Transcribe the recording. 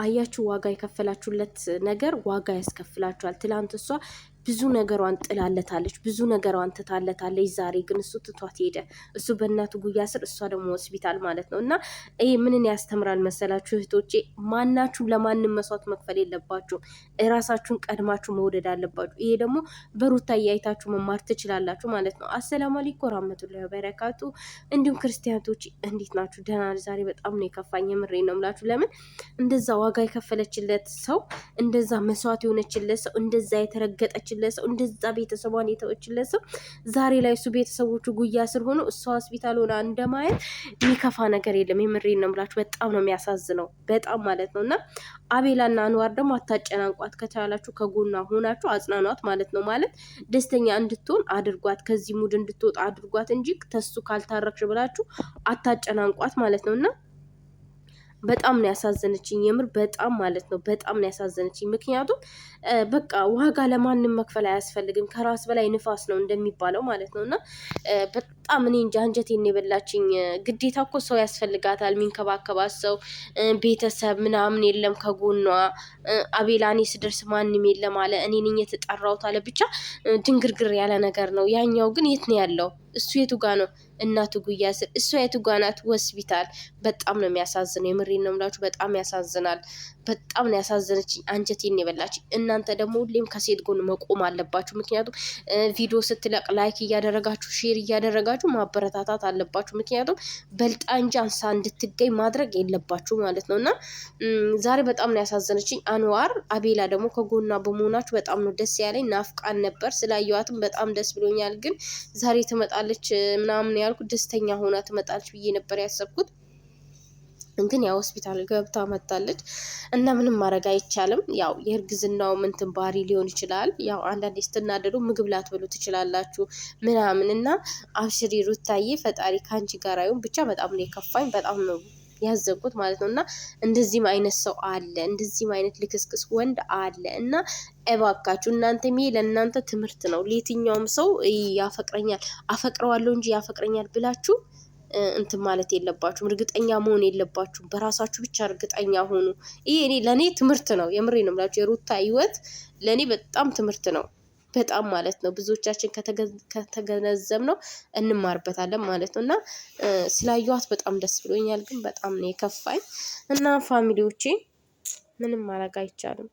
አያችሁ ዋጋ የከፈላችሁለት ነገር ዋጋ ያስከፍላችኋል። ትላንት እሷ ብዙ ነገሯን ጥላለታለች፣ ብዙ ነገሯን ትታለታለች። ዛሬ ግን እሱ ትቷት ሄደ። እሱ በእናቱ ጉያ ስር፣ እሷ ደግሞ ሆስፒታል ማለት ነው። እና ይሄ ምንን ያስተምራል መሰላችሁ እህቶቼ? ማናችሁም ለማንም መስዋዕት መክፈል የለባችሁ። እራሳችሁን ቀድማችሁ መውደድ አለባችሁ። ይሄ ደግሞ በሩታ እያይታችሁ መማር ትችላላችሁ ማለት ነው። አሰላሙ አለይኩም ወራህመቱላሂ ወበረካቱ። እንዲሁም ክርስቲያኖች እንዴት ናችሁ? ደህና። ዛሬ በጣም ነው የከፋኝ፣ የምሬ ነው የምላችሁ። ለምን እንደዛ ዋጋ የከፈለችለት ሰው፣ እንደዛ መስዋዕት የሆነችለት ሰው፣ እንደዛ የተረገጠችለት ሰው፣ እንደዛ ቤተሰቧን የተወችለት ሰው ዛሬ ላይ እሱ ቤተሰቦቹ ጉያ ስር ሆኖ እሷ ሆስፒታል ሆና እንደማየት የሚከፋ ነገር የለም። የምሬን ነው የምላችሁ። በጣም ነው የሚያሳዝነው፣ በጣም ማለት ነው። እና አቤላና አንዋር ደግሞ አታጨናንቋት፣ ከቻላችሁ ከጎኗ ሆናችሁ አጽናኗት ማለት ነው። ማለት ደስተኛ እንድትሆን አድርጓት፣ ከዚህ ሙድ እንድትወጣ አድርጓት እንጂ ተሱ ካልታረክሽ ብላችሁ አታጨናንቋት ማለት ነው። እና በጣም ነው ያሳዘነችኝ፣ የምር በጣም ማለት ነው። በጣም ነው ያሳዘነችኝ። ምክንያቱም በቃ ዋጋ ለማንም መክፈል አያስፈልግም፣ ከራስ በላይ ንፋስ ነው እንደሚባለው ማለት ነው። እና በጣም እኔ እንጃ አንጀቴን የበላችኝ። ግዴታ እኮ ሰው ያስፈልጋታል፣ የሚንከባከባት ሰው፣ ቤተሰብ ምናምን የለም ከጎኗ። አቤላ እኔ ስደርስ ማንም የለም አለ፣ እኔ ነኝ የተጠራሁት አለ። ብቻ ድንግርግር ያለ ነገር ነው። ያኛው ግን የት ነው ያለው? እሱ የቱ ጋ ነው? እናቱ ጉያ ስር፣ እሷ የቱ ጋ ናት? ሆስፒታል። በጣም ነው የሚያሳዝነው፣ የምሬን ነው የምላችሁ። በጣም ያሳዝናል። በጣም ነው ያሳዘነችኝ፣ አንጀቴን የበላችኝ። እናንተ ደግሞ ሁሌም ከሴት ጎን መቆም አለባችሁ። ምክንያቱም ቪዲዮ ስትለቅ ላይክ እያደረጋችሁ ሼር እያደረጋችሁ ማበረታታት አለባችሁ። ምክንያቱም በልጣ እንጂ አንሳ እንድትገኝ ማድረግ የለባችሁ ማለት ነው። እና ዛሬ በጣም ነው ያሳዘነችኝ። አንዋር አቤላ ደግሞ ከጎና በመሆናችሁ በጣም ነው ደስ ያለኝ። ናፍቃን ነበር፣ ስላየዋትም በጣም ደስ ብሎኛል። ግን ዛሬ ትመጣለች ምናምን ያልኩት ደስተኛ ሆና ትመጣለች ብዬ ነበር ያሰብኩት። ግን ያው ሆስፒታል ገብታ መጣለች እና ምንም ማድረግ አይቻልም። ያው የእርግዝናው ምንትን ባህሪ ሊሆን ይችላል። ያው አንዳንዴ ስትናደዱ ምግብ ላትበሉ ትችላላችሁ ምናምን። እና አብሽሪ ሩታዬ፣ ፈጣሪ ካንቺ ጋር ይሁን። ብቻ በጣም ነው የከፋኝ፣ በጣም ነው ያዘንኩት ማለት ነው። እና እንደዚህም አይነት ሰው አለ፣ እንደዚህም አይነት ልክስክስ ወንድ አለ። እና እባካችሁ እናንተ ለእናንተ ትምህርት ነው። ለየትኛውም ሰው ያፈቅረኛል አፈቅረዋለሁ እንጂ ያፈቅረኛል ብላችሁ እንትን ማለት የለባችሁም። እርግጠኛ መሆን የለባችሁም። በራሳችሁ ብቻ እርግጠኛ ሆኑ። ይሄ ለእኔ ትምህርት ነው፣ የምሬ ነው የምላችሁ። የሩታ ህይወት ለእኔ በጣም ትምህርት ነው፣ በጣም ማለት ነው። ብዙዎቻችን ከተገነዘብ ነው እንማርበታለን ማለት ነው። እና ስላየኋት በጣም ደስ ብሎኛል። ግን በጣም ነው የከፋኝ። እና ፋሚሊዎቼ ምንም ማድረግ አይቻልም።